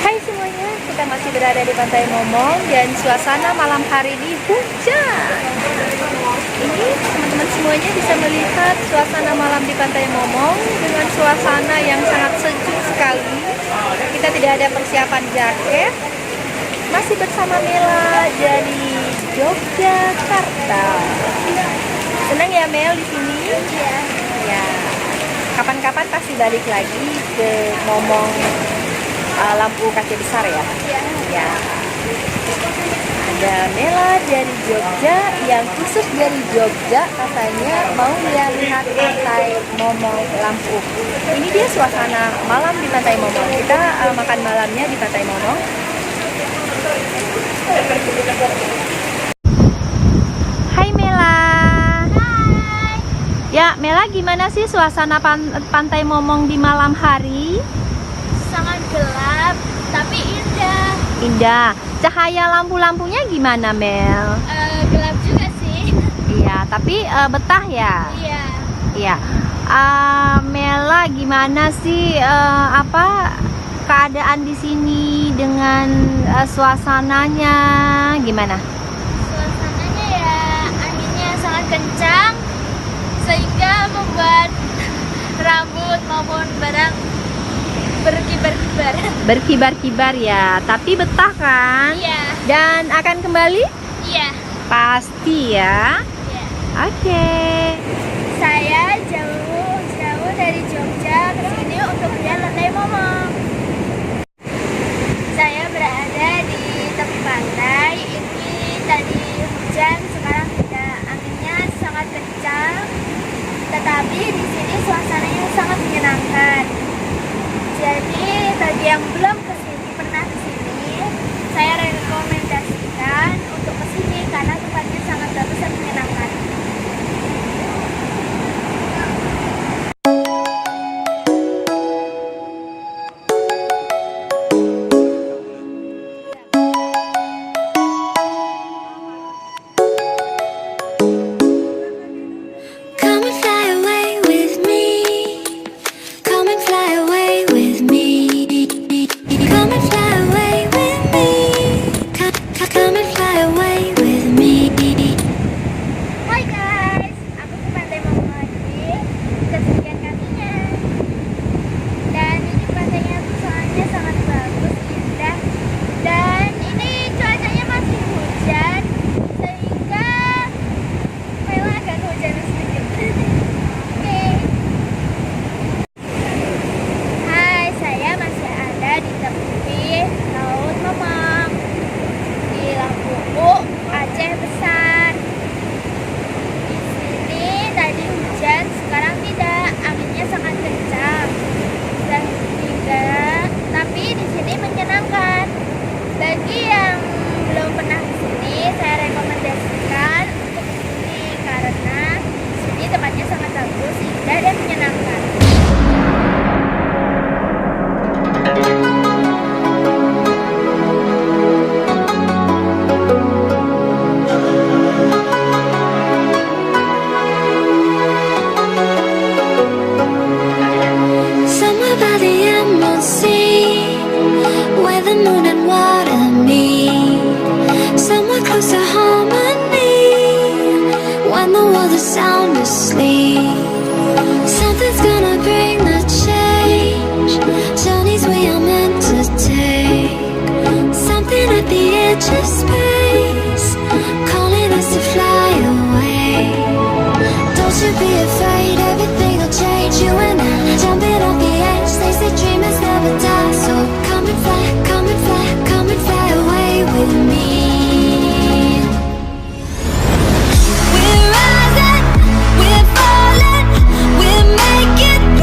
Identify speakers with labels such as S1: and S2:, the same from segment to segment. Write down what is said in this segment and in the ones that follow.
S1: Hai semuanya, kita masih berada di Pantai Momong dan suasana malam hari ini hujan. Ini teman-teman semuanya bisa melihat suasana malam di Pantai Momong dengan suasana yang sangat sejuk sekali. Kita tidak ada persiapan jaket. Masih bersama Mela dari Yogyakarta. Senang ya Mel di sini?
S2: Iya.
S1: Ya. Kapan-kapan pasti balik lagi ke Momong. Lampu kaca besar ya. Ya. Ada Mela dari Jogja yang khusus dari Jogja katanya mau lihat pantai Momong Lampu. Ini dia suasana malam di Pantai Momong. Kita makan malamnya di Pantai Momong. Hai Mela.
S2: Hai.
S1: Ya Mela, gimana sih suasana Pantai Momong di malam hari?
S2: Sangat gelap, tapi indah.
S1: Indah. Cahaya lampu-lampunya gimana, Mel?
S2: Gelap juga sih.
S1: Iya, tapi betah ya?
S2: Iya.
S1: Iya. Mela, gimana sih keadaan di sini dengan suasananya? Gimana?
S2: Suasananya ya, anginnya sangat kencang, sehingga membuat rambut maupun barang berkibar-kibar.
S1: Berkibar-kibar ya, tapi betah kan?
S2: Iya.
S1: Dan akan kembali?
S2: Iya.
S1: Pasti ya.
S2: Iya.
S1: Oke.
S2: Saya jauh dari Jogja ke sini untuk melihat Pantai Momong. Saya berada di tepi pantai. Ini tadi hujan, sekarang tidak. Anginnya sangat kencang, tetapi di sini suasananya sangat menyenangkan. Jadi bagi yang belum pernah kesini, saya rekomendasikan untuk kesini karena tempatnya sangat bagus dan menyenangkan. Bagi yang belum pernah kesini, saya rekomendasikan untuk kesini karena sini tempatnya sangat bagus, indah dan menyenangkan.
S3: Somewhere by the emerald sea, where the moon and water meet, somewhere close to harmony, when the world is sound asleep. Something's gonna bring the change, journeys we are meant to take, something at the edge of space, calling us to fly away. Don't you be afraid, everything will change. You and I, jumping off the edge. They say dreamers never die, so come and fly, come and fly, come and fly away with me. We're rising, we're falling, we're making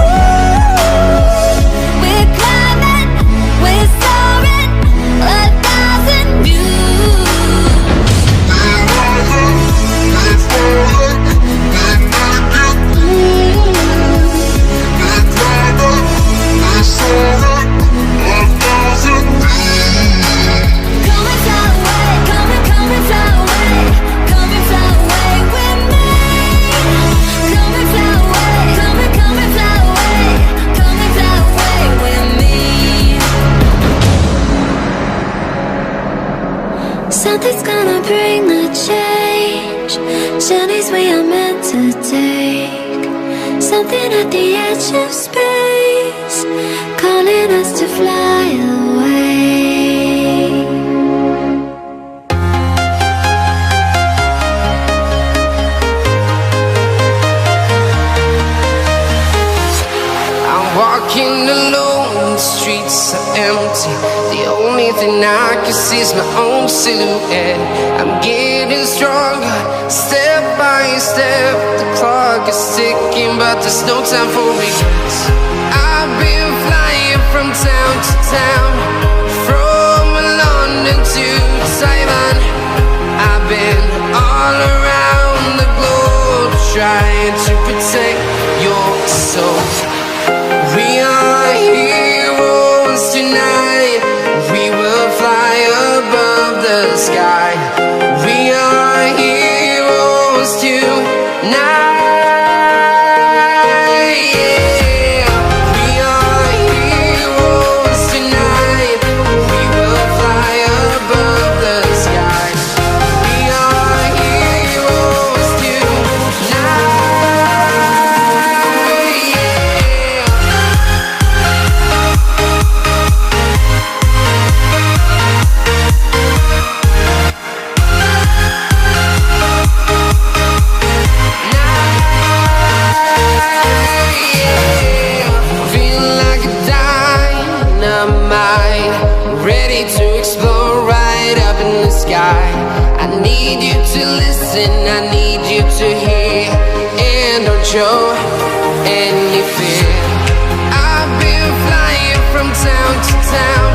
S3: Nothing's gonna bring the change. Journeys we are meant to take. Something at the edge of space, calling us to fly away.
S4: Walking alone, the streets are empty. The only thing I can see is my own silhouette. I'm getting stronger, step by step. The clock is ticking, but there's no time for regrets. I've been flying from town to town, from London to Taiwan. I've been all around the globe, trying to protect your soul. We are heroes tonight. We will fly above the sky. We are heroes tonight. Yeah. We are heroes tonight. We will fly above the sky. We are heroes tonight. Ready to explore right up in the sky. I need you to listen, I need you to hear, and don't show any fear. I've been flying from town to town,